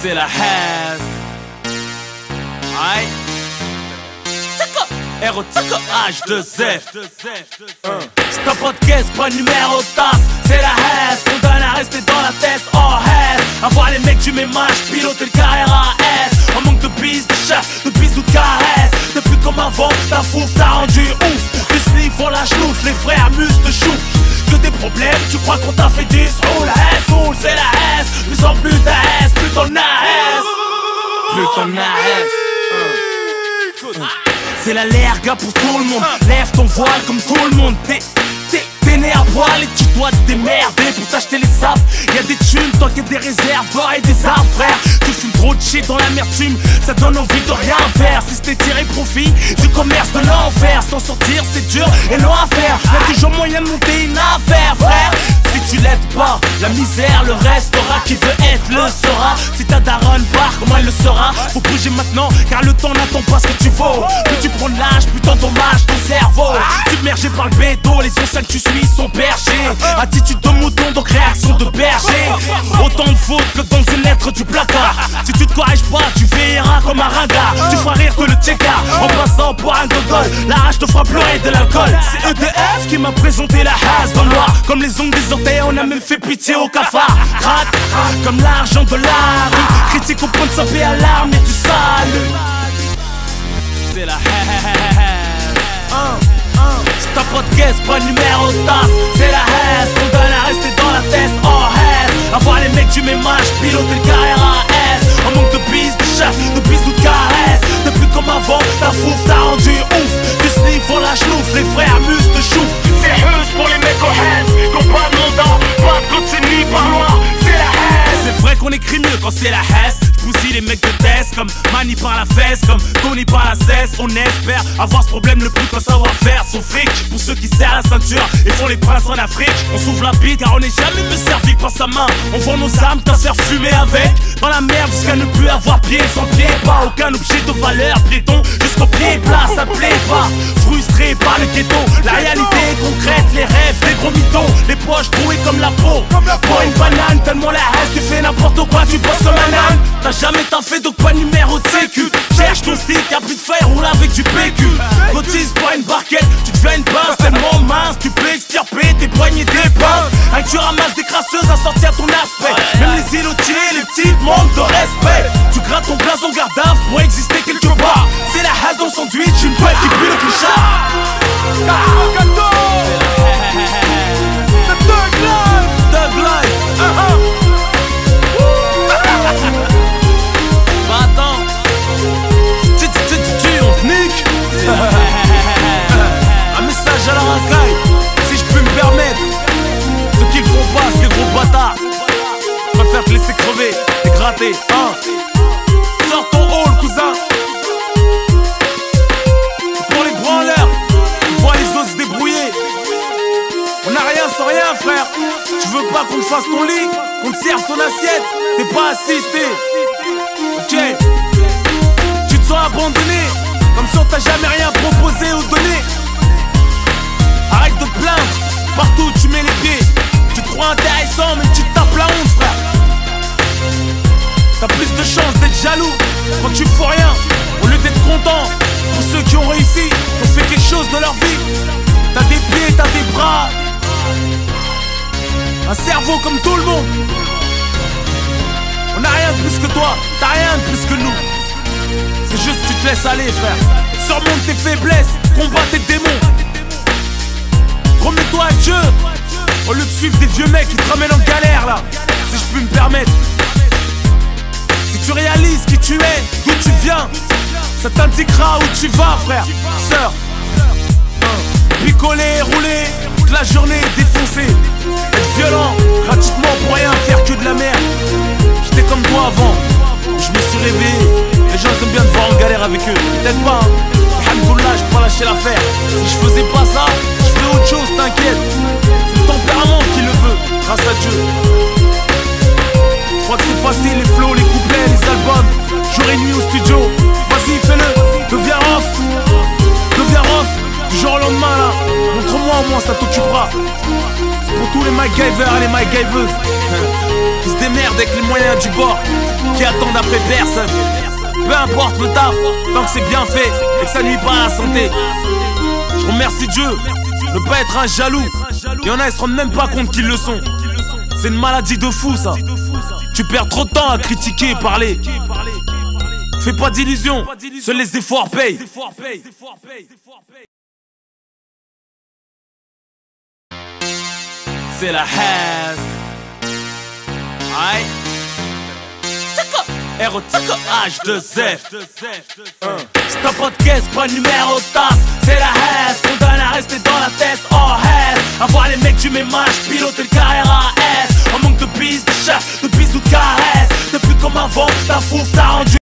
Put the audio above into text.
c'est la Has. Aïe. R-O-H-2-F. C'est un podcast, pas de numéro de tasse. C'est la Has, on donne à rester dans la tête. Oh Has, avoir les mecs du même âge, piloter le carrière à S. Un manque de bise, de chef, de bisous, de caresses. Depuis comme avant, ta fouf t'a rendu ouf. Du slip, on la chlouf, les frères mus de chouf. Que des problèmes, tu crois qu'on t'a fait 10. Oh la S, oh c'est la S. Plus en plus d'AS, plus t'en AS. Plus t'en AS. C'est la lerga pour tout le monde. Lève ton voile comme tout le monde. T'es né à poil et tu dois te démerder pour t'acheter les sapes. Y'a des thunes, toi qui des réserves, et des arbres, frère. Tu fumes trop de shit dans l'amertume, ça donne envie de rien faire. Si c'était tirer profit du commerce de l'enfer, s'en sortir c'est dur et long à faire. Y'a toujours moyen de monter une affaire, frère. Si tu l'aides pas, la misère le restera. Qui veut être le saura. Si ta daronne part, comment elle le sera. Faut bouger maintenant, car le temps n'attend pas ce que tu vaux. Plus tu prends de l'âge, plus t'endommages ton cerveau. Submergé par le bédo, les essais que tu suis sont perchés. Attitude de mouton, donc réaction de berger. Autant de fautes que dans une lettre du placard. Si tu te corriges pas, tu veilleras comme un ringard. Tu feras rire que le tchéka en passant pour un gogol. La rage te fera pleurer de l'alcool. C'est EDF qui m'a présenté la Has dans le noir. Comme les ongles des orteils, on a même fait pitié au cafard. Rate, comme l'argent de la rue. Critique au point de s'appeler à l'arme et du salut. C'est la Has. C'est un podcast, pas de numéro de tasse. C'est la Has, on donne à rester dans la tête. Oh Has, avoir les mecs du même âge, piloter le carrière à S. Un manque de bise, de chef, de bisous, de caresses. Depuis comme avant, ta fouf t'a rendu ouf. Du slip, on la chlouf, les frères mus de chouf. C'est juste pour les mecs au Has, qu'on pas de mandat, pas de continue par loin. C'est la Has. C'est vrai qu'on écrit mieux quand c'est la Has. J'bousille les mecs de test comme Manny par la fesse, comme Tony par la cesse. On espère avoir ce problème le plus qu'en savoir faire son fric. Pour ceux qui serrent la ceinture et font les princes en Afrique. On s'ouvre la bite car on n'est jamais mieux servi que par sa main. On vend nos âmes, t'as se faire fumer avec. Dans la merde jusqu'à ne plus avoir pied sans pied. Pas aucun objet de valeur, piéton jusqu'au pied plat, ça plaît pas. Frustré par le ghetto, la réalité est concrète. Les rêves, des gros mythos, les poches trouées comme la peau. Pour une banane, tellement la Has, tu fais n'importe quoi, tu bosses comme un âne. T'as jamais taffé donc pas de numéro de sécu. Cherche ton stick, y'a plus de feuilles, roule avec du PQ. Cotise pas une barquette, tu te fais une pince tellement mince. Tu peux extirper tes poignets des pinces. Avec tu ramasses des crasseuses à sortir ton aspect. Même les îlotiers, les petites manquent de respect. Tu grattes ton blason gardave pour exister quelque part. C'est la Has dans le sandwich, une poêle qui pue le clichard. Thug Life. Bah attends, on te nique. Un message à la racaille, si je peux me permettre. Ceux qui le font pas, c'est des gros bâtards. Je préfère te laisser crever et gratter, hein. Sors ton hall, cousin. Pour les branleurs, on voit les autres se débrouiller. On n'a rien sans rien, frère. Tu veux pas qu'on te fasse ton lit, qu'on te serve ton assiette, t'es pas assisté. Ok. Tu te sens abandonné, comme si on t'a jamais rien proposé ou donné. Arrête de te plaindre, partout où tu mets les pieds. Tu te crois intéressant mais tu te tapes la honte, frère. T'as plus de chance d'être jaloux quand tu fous rien, au lieu d'être content pour ceux qui ont réussi, qui ont fait quelque chose de leur vie. T'as des pieds, t'as des bras, un cerveau comme tout le monde. On n'a rien de plus que toi, t'as rien de plus que nous. C'est juste tu te laisses aller, frère. Surmonte tes faiblesses, combat tes démons. Remets-toi à Dieu, au lieu de suivre des vieux mecs qui te ramènent en galère là. Si je peux me permettre. Si tu réalises qui tu es, d'où tu viens, ça t'indiquera où tu vas, frère, sœur. Picoler, rouler, toute la journée défoncé. Être violent, gratuitement pour rien faire que de la merde. J'étais comme toi avant, je me suis réveillé. Les gens aiment bien te voir en galère avec eux. Peut-être pas, hein. Alhamdoulilah, j'ai pas lâché l'affaire. Si je faisais pas ça, je ferais autre chose, t'inquiète. C'est le tempérament qui le veut, grâce à Dieu. Je crois que c'est facile, les flows, les couplets, les albums. Jour et nuit au studio, vas-y fais-le. Deviens off, du jour au lendemain là. Montre-moi au moins, ça t'occupera. Pour tous les MacGyvers et les MacGyveuses qui se démerdent avec les moyens du bord, qui attendent après personne. Peu importe le taf, tant que c'est bien fait et que ça nuit pas à la santé. Je remercie Dieu, ne pas être un jaloux. Y'en a, ils se rendent même pas compte qu'ils le sont. C'est une maladie de fou ça. Tu perds trop de temps à critiquer et parler. Fais pas d'illusions, seuls les efforts payent. C'est la haze. Aïe. R-O-T-K H2Z. C'est un pas de caisse, pas de numéro de tasse. C'est la haze, on donne à rester dans la tête. Oh haze, avoir les mecs du même âge, piloter le carré à S. En manque de piste, de chef, de bisous, de caresses. Depuis comme avant, ta fouf t'a rendu